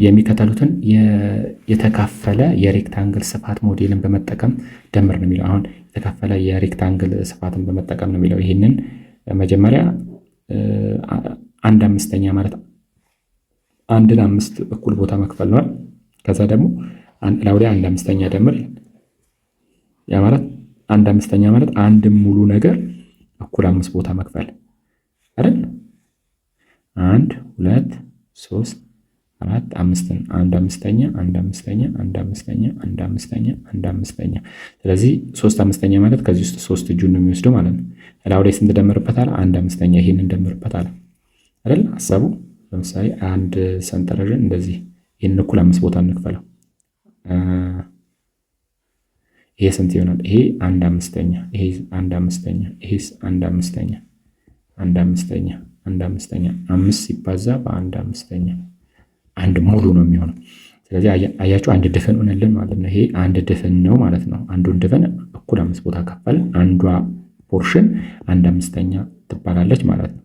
የሚከተሉትን የተካፈለ የሬክታንግል ስፋት ሞዴልን በመጠቀም ደምር ነው የሚለው። አሁን የተካፈለ የሬክታንግል ስፋትን በመጠቀም ነው የሚለው። ይህንን መጀመሪያ 1/5 ማለት 1/5 እኩል ቦታ መክፈል ነው። ከዛ ደግሞ ላው ላይ 1/5 ደምር። ያ ማለት 1/5 ማለት አንድ ሙሉ ነገር እኩል 5 ቦታ መክፈል አይደል? 1 2 3 4 5 1/5 ስለዚህ 3/5 ማለት ከዚህ ውስጥ 3 እጁን ነው የሚወስደው ማለት ነው። ላው ላይ ስንት ደምርበታል? 1/5 ይሄንን ደምርበታል አይደል? ሐሳቡ ለምሳሌ አንድ ሰንጠረዥን እንደዚህ ይሄንን እኩል 5 ቦታ እንክፈለው። ይሄ ስንት ይሆናል? ይሄ 1/5 ይሄ 1/5 ይሄስ 1/5 5 ሲባዛ በ1/5 አንድ ሙሉ ነው የሚሆነው። ስለዚህ አያችሁ አንድ ድፍን ሆነልን ማለት ነው። ይሄ አንድ ድፍን ነው ማለት ነው። አንዱን ድፍን እኩል 5 ቦታ ከፈል አንዷ ፖርሽን 1/5 ትባላለች ማለት ነው።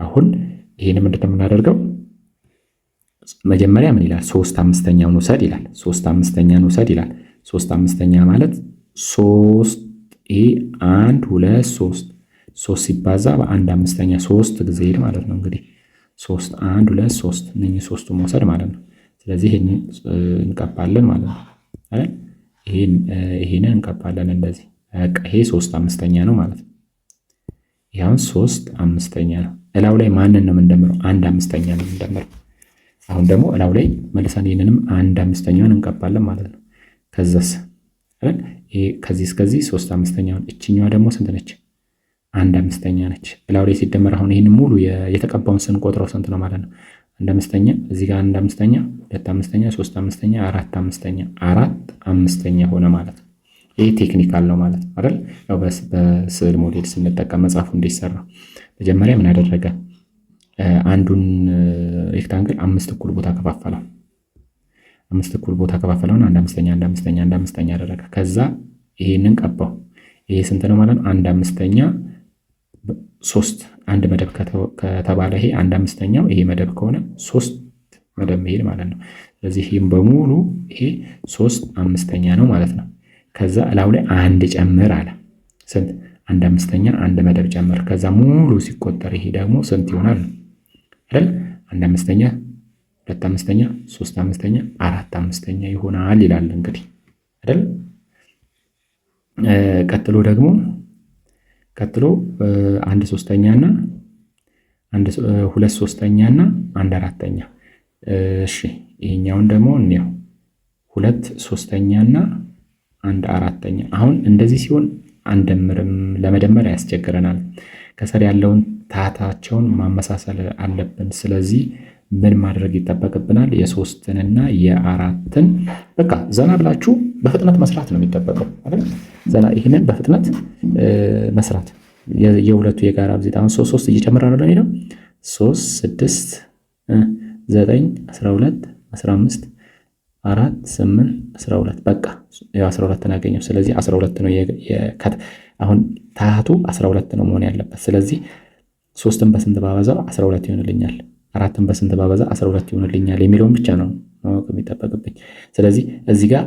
አሁን ይሄንም እንደምናደርገው መጀመሪያ ምን ይላል? 3/5ኛውን ውሰድ ይላል። 3/5ኛውን ውሰድ ይላል። 3/5 ማለት 3 1 2 3 ሲባዛ በ1/5 3 ጊዜ ሄድ ማለት ነው። እንግዲህ 3 1 2 3 እነኚህ ሶስቱን መውሰድ ማለት ነው። ስለዚህ ይሄንን እንቀባለን ማለት ነው አይደል? ይሄንን እንቀባለን እንደዚህ። በቃ ይሄ 3/5 ነው ማለት ነው። ይሄውን 3/5 ነው። እላው ላይ ማንን ነው የምንደምረው? 1/5 ነው የምንደምረው። አሁን ደግሞ እላው ላይ መልሰን ይሄንንም 1/5ኛውን እንቀባለን ማለት ነው። ከዛስ አይደል? ይሄ ከዚህ እስከዚህ 3/5ኛውን እቺኛዋ ደግሞ ስንት ነች? 1/5 ነች። እላው ላይ ሲደመር አሁን ይሄን ሙሉ የተቀባውን ስንቆጥረው ስንት ነው ማለት ነው? 1/5 እዚህ ጋር 1/5 2/5 3/5 4/5 4/5 ሆነ ማለት ነው። ይሄ ቴክኒካል ነው ማለት ነው አይደል? ያው በስዕል ሞዴል ስንጠቀም መጽሐፉ እንዲሰራ መጀመሪያ ምን አደረገ? አንዱን ሬክታንግል 5 እኩል ቦታ ከፋፈለው። 5 እኩል ቦታ ከፋፈለውን 1/5 አደረገ። ከዛ ይሄንን ቀባው። ይሄ ስንት ነው ማለት ነው? 1/5 3 አንድ መደብ ከተባለ ይሄ 1/5 ይሄ መደብ ከሆነ 3 መደብ መሄድ ማለት ነው። ስለዚህ ይሄም በሙሉ ይሄ 3/5 ነው ማለት ነው። ከዛ እላው ላይ አንድ ጨምር አለ። ስንት? 1/5 አንድ መደብ ጨምር። ከዛ ሙሉ ሲቆጠር ይሄ ደግሞ ስንት ይሆናል አይደል? 1/5 2/5 3/5 4/5 ይሆናል ይላል እንግዲህ አይደል? ቀጥሎ 1/3 እና 2/3 እና 1/4። እሺ ይሄኛውን ደግሞ እንየው 2/3 እና 1/4። አሁን እንደዚህ ሲሆን አንደምርም፣ ለመደመር ያስቸግረናል። ከስር ያለውን ታታቸውን ማመሳሰል አለብን። ስለዚህ ምን ማድረግ ይጠበቅብናል? የ3ንና የ4ን በቃ ዘና ብላችሁ በፍጥነት መስራት ነው የሚጠበቀው አይደል? ዘና ይሄንን በፍጥነት መስራት የሁለቱ የጋራ ብዜት አሁን 3 እየጨመረ ነው የሚለው 3 6 9 12 15 4 8 12 በቃ ያው 12ን አገኘው። ስለዚህ 12 ነው አሁን ታቱ 12 ነው መሆን ያለበት። ስለዚህ 3ን በስንት ባበዛው 12 ይሆንልኛል፣ 4ን በስንት ባበዛ 12 ይሆንልኛል የሚለውን ብቻ ነው ማወቅ የሚጠበቅብኝ። ስለዚህ እዚህ ጋር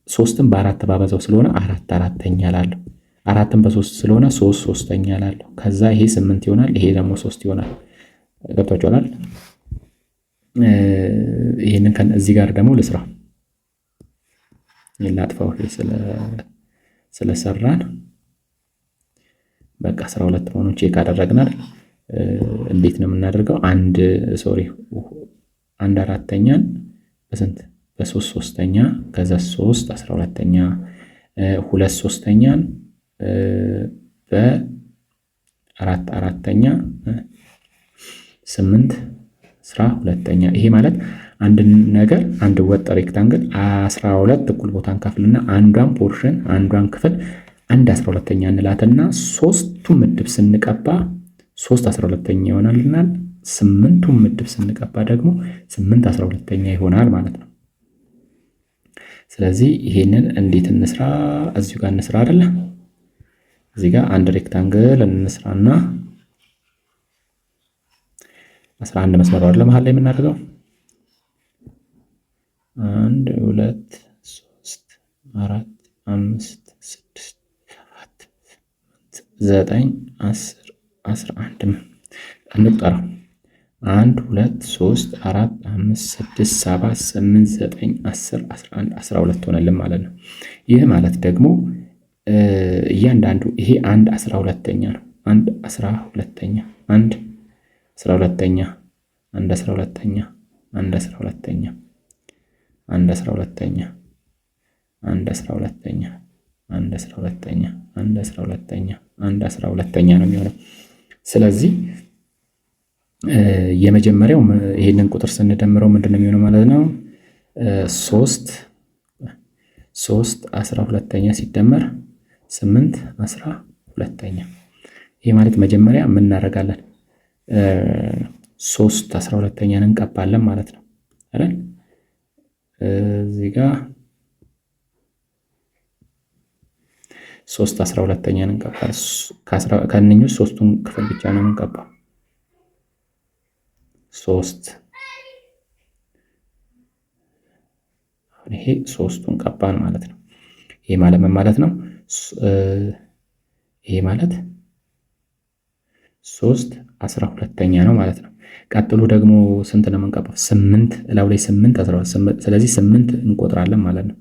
3ን በ4 ባበዛው ስለሆነ 4/4 እላለሁ። 4ን በ3 ስለሆነ 3/3 እላለሁ። ከዛ ይሄ 8 ይሆናል፣ ይሄ ደግሞ 3 ይሆናል። ገብቷችኋል? ይሄንን እዚህ ጋር ደግሞ ልስራ ላጥፋው ስለሰራን በቃ 12 መሆኑን ቼክ አደረግናል። እንዴት ነው የምናደርገው? 1/4 በስንት? በ3/3 ከዛ 3/12 2/3 በ4/4 8/12 ይሄ ማለት አንድ ነገር አንድ ወጥ ሬክታንግል 12 እኩል ቦታ እንከፍልና አንዷን ፖርሽን አንዷን ክፍል 1/12 እንላትና ሶስቱን ምድብ ስንቀባ 3/12 ይሆናልናል። 8ቱን ምድብ ስንቀባ ደግሞ 8/12 ይሆናል ማለት ነው። ስለዚህ ይሄንን እንዴት እንስራ? እዚሁ ጋር እንስራ አይደለ? እዚህ ጋር አንድ ሬክታንግል እንስራና 11 መስመር አይደለ መሃል ላይ የምናደርገው 1 2 3 4 5 6 7 9 10 11 እንቁጠረው 1 2 3 4 5 6 7 8 9 10 11 12 ሆነልን ማለት ነው። ይህ ማለት ደግሞ እያንዳንዱ ይሄ 1 12ኛ ነው። 1 12ኛ 1 12ኛ 1 12ኛ 1 12ኛ 1 12ኛ 1 12ኛ 1 12ኛ 1 12ኛ 1 12ኛ ነው የሚሆነው። ስለዚህ የመጀመሪያው ይሄንን ቁጥር ስንደምረው ምንድነው የሚሆነው ማለት ነው? 3 12ኛ ሲደመር 8 12ኛ። ይሄ ማለት መጀመሪያ ምን እናደርጋለን? 3 12ኛን እንቀባለን ማለት ነው አይደል? እዚህ ጋር 3 12ኛን እንቀባለን። ከእነኚህ ሶስቱን ክፍል ብቻ ነው የምንቀባው። 3 አሁን ይሄ ሶስቱን ቀባን ማለት ነው። ይሄ ማለት ምን ማለት ነው? ይሄ ማለት 3 12ኛ ነው ማለት ነው። ቀጥሎ ደግሞ ስንት ነው የምንቀባው? 8 እላው ላይ 8 12። ስለዚህ 8 እንቆጥራለን ማለት ነው።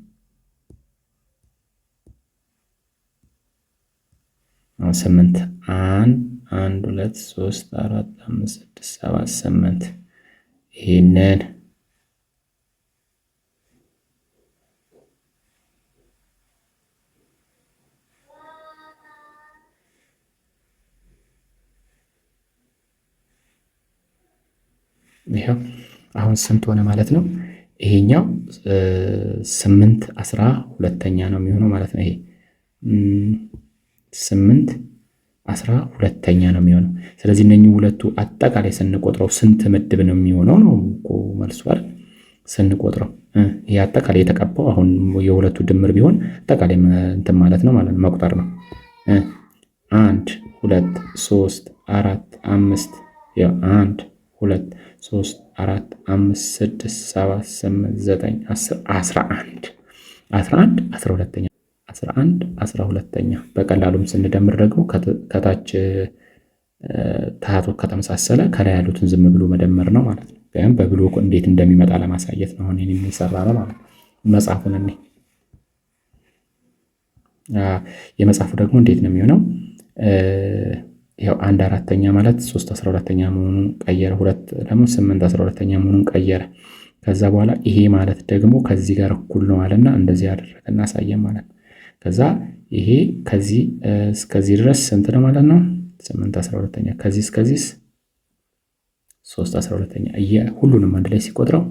8 1 2 3 4 5 6 7 8 ይሄንን ይሄው አሁን ስንት ሆነ ማለት ነው? ይሄኛው 8 12ኛ ነው የሚሆነው ማለት ነው። ይሄ 8 12ኛ ነው የሚሆነው። ስለዚህ እነኚህ ሁለቱ አጠቃላይ ስንቆጥረው ስንት ምድብ ነው የሚሆነው ነው እኮ መልሱ አይደል? ስንቆጥረው ይሄ አጠቃላይ የተቀባው አሁን የሁለቱ ድምር ቢሆን አጠቃላይ እንትን ማለት ነው ማለት ነው፣ መቁጠር ነው። 1 2 3 4 5 1 2 3 4 5 6 7 8 9 10 11 11 12ኛ 11 12ኛ። በቀላሉም ስንደምር ደግሞ ከታች ታህቱ ከተመሳሰለ ከላይ ያሉትን ዝም ብሎ መደመር ነው ማለት ነው። ግን በብሎክ እንዴት እንደሚመጣ ለማሳየት ነው አሁን የሚሰራ ነው ማለት ነው። መጽሐፉን እኔ የመጽሐፉ ደግሞ እንዴት ነው የሚሆነው? ያው 1 4ኛ ማለት 3 12ኛ መሆኑን ቀየረ። 2 ደግሞ 8 12ኛ መሆኑን ቀየረ። ከዛ በኋላ ይሄ ማለት ደግሞ ከዚህ ጋር እኩል ነው አለና እንደዚህ ያደረገና አሳየን ማለት ነው። ከዛ ይሄ ከዚህ እስከዚህ ድረስ ስንት ነው ማለት ነው? 8 12ኛ። ከዚህ እስከዚህ 3 12ኛ። ሁሉንም አንድ ላይ ሲቆጥረው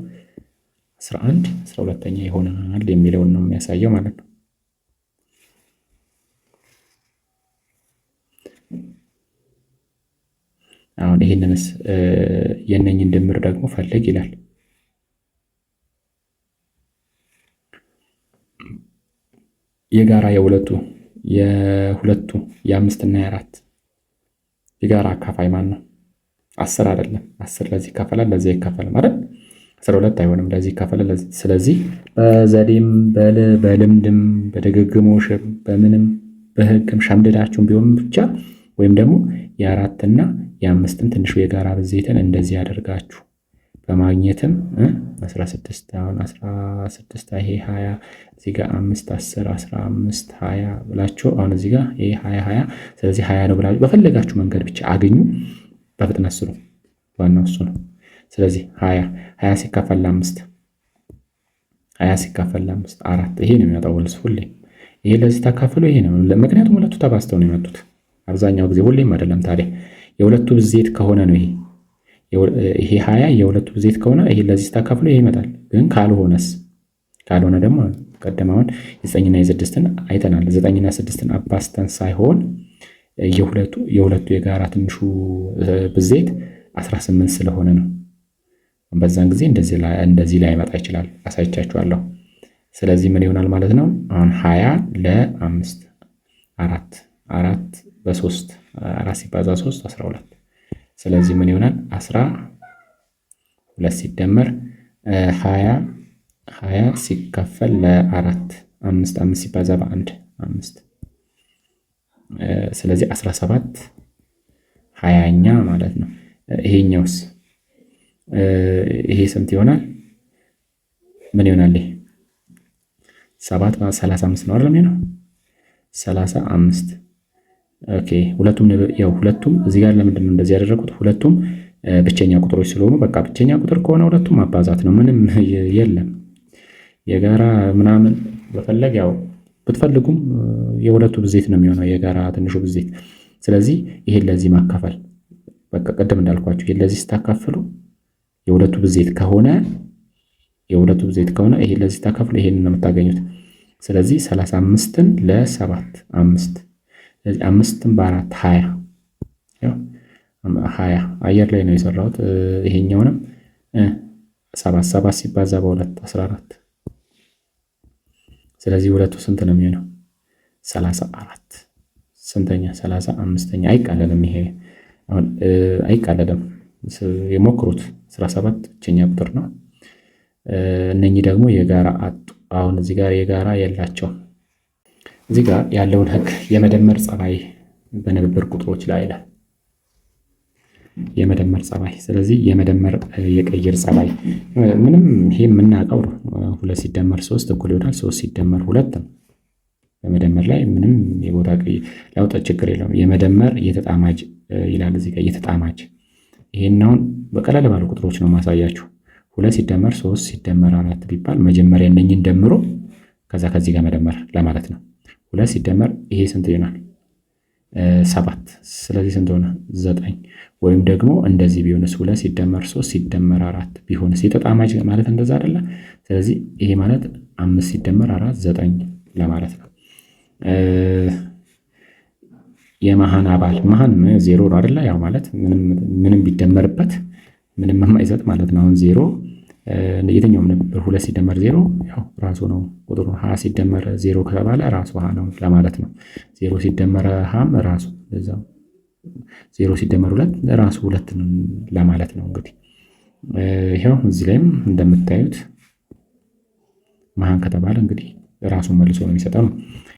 11 12ኛ ይሆናል የሚለውን ነው የሚያሳየው ማለት ነው። አሁን ይሄንንስ የነኝን ድምር ደግሞ ፈልግ ይላል። የጋራ የሁለቱ የ5 እና የ4 የጋራ አካፋይ ማን ነው? 10 አይደለም። 10 ለዚህ ይካፈላል፣ ለዚህ ይካፈላል ማለት 12 አይሆንም፣ ለዚህ ይካፈላል። ስለዚህ በዘዴም በልምድም በድግግሞሽም በምንም በህግም ሸምድዳችሁም ቢሆን ብቻ ወይም ደግሞ የ4 እና የ5ን ትንሹ የጋራ ብዜትን እንደዚህ ያደርጋችሁ በማግኘትም 16 አሁን 16 ይሄ 20 እዚህ ጋር 5 10 15 20 ብላችሁ አሁን እዚህ ጋር ይሄ 20 20 ስለዚህ 20 ነው ብላችሁ በፈለጋችሁ መንገድ ብቻ አግኙ። በፍጥነት ስሩ፣ ዋናው እሱ ነው። ስለዚህ 20 ሲካፈል ለ5 20 ሲካፈል ለ5 4 ይሄ ነው የሚመጣው መልስ። ሁሌም ይሄ ለዚህ ተካፍሎ ይሄ ነው። ምክንያቱም ሁለቱ ተባዝተው ነው የመጡት አብዛኛው ጊዜ፣ ሁሌም አይደለም። ታዲያ የሁለቱ ብዜት ከሆነ ነው ይሄ 20 የሁለቱ ብዜት ከሆነ ይሄ ለዚህ ተካፍሎ ይሄ ይመጣል። ግን ካልሆነ ደግሞ ቀደማውን 9 እና 6ን አይተናል። 9 እና 6ን አባስተን ሳይሆን የሁለቱ የጋራ ትንሹ ብዜት 18 ስለሆነ ነው። በዛን ጊዜ እንደዚህ ላይ መጣ ይችላል፣ አሳይቻችኋለሁ። ስለዚህ ምን ይሆናል ማለት ነው? አሁን 20 ለ5 4 በ3 4 ሲባዛ 3 12። ስለዚህ ምን ይሆናል? 12 ሲደመር 20 20 ሲካፈል ለ4 5 5 ሲባዛ በ1 5 ስለዚህ 17 20ኛ ማለት ነው። ይሄኛውስ ይሄ ስንት ይሆናል? ምን ይሆናል? 7 35 ነው አይደል? ነው 35 ኦኬ። ሁለቱም እዚህ ጋር ለምንድን ነው እንደዚህ ያደረጉት? ሁለቱም ብቸኛ ቁጥሮች ስለሆኑ በቃ ብቸኛ ቁጥር ከሆነ ሁለቱም ማባዛት ነው። ምንም የለም የጋራ ምናምን በፈለግ ብትፈልጉም የሁለቱ ብዜት ነው የሚሆነው የጋራ ትንሹ ብዜት። ስለዚህ ይሄን ለዚህ ማካፈል በቃ ቅድም እንዳልኳችሁ ይሄን ለዚህ ስታካፍሉ የሁለቱ ብዜት ከሆነ ይሄን ለዚህ ስታካፍሉ ይሄንን ነው የምታገኙት። ስለዚህ 35ን ለ7 5 ስለዚህ 5ን በ4 20 አየር ላይ ነው የሰራሁት። ይሄኛውንም 7 ሲባዛ በ2 14 ስለዚህ ሁለቱ ስንት ነው የሚሆነው? 34 ስንተኛ? 35ኛ። አይቃለልም። ይሄ አሁን አይቃለልም። የሞክሩት 17 ብቸኛ ቁጥር ነው። እነኚህ ደግሞ የጋራ አጡ። አሁን እዚህ ጋር የጋራ የላቸውም። እዚህ ጋር ያለውን ህግ የመደመር ጸባይ በንብብር ቁጥሮች ላይ ይላል። የመደመር ጸባይ። ስለዚህ የመደመር የቀይር ጸባይ ምንም ይሄ የምናውቀው ነው። 2 ሲደመር 3 እኩል ይሆናል 3 ሲደመር 2 ነው። በመደመር ላይ ምንም የቦታ ለውጥ ችግር የለውም። የመደመር የተጣማጅ ይላል እዚህ ጋር የተጣማጅ። ይሄን አሁን በቀላል ባሉ ቁጥሮች ነው ማሳያችሁ። 2 ሲደመር 3 ሲደመር 4 ቢባል መጀመሪያ እነኝን ደምሮ ከዛ ከዚህ ጋር መደመር ለማለት ነው። 2 ሲደመር ይሄ ስንት ይሆናል? 7 ስለዚህ ስንት ሆነ? 9 ወይም ደግሞ እንደዚህ ቢሆንስ 2 ሲደመር 3 ሲደመር 4 ቢሆንስ? የተጣማጅ ማለት እንደዛ አይደለ? ስለዚህ ይሄ ማለት 5 ሲደመር 4 9 ለማለት ነው። የመሃን አባል መሃን 0 ነው አይደለ? ያው ማለት ምንም ቢደመርበት ምንም የማይሰጥ ማለት ነው። አሁን 0 የትኛውም ነበር 2 ሲደመር 0 ያው ራሱ ነው ቁጥሩ። 20 ሲደመር 0 ከተባለ ራሱ 20 ነው ለማለት ነው። 0 ሲደመር 20 ራሱ እዛው 0 ሲደመር 2 ራሱ 2 ለማለት ነው። እንግዲህ ይሄው እዚህ ላይም እንደምታዩት መሃን ከተባለ እንግዲህ ራሱን መልሶ ነው የሚሰጠው ነው።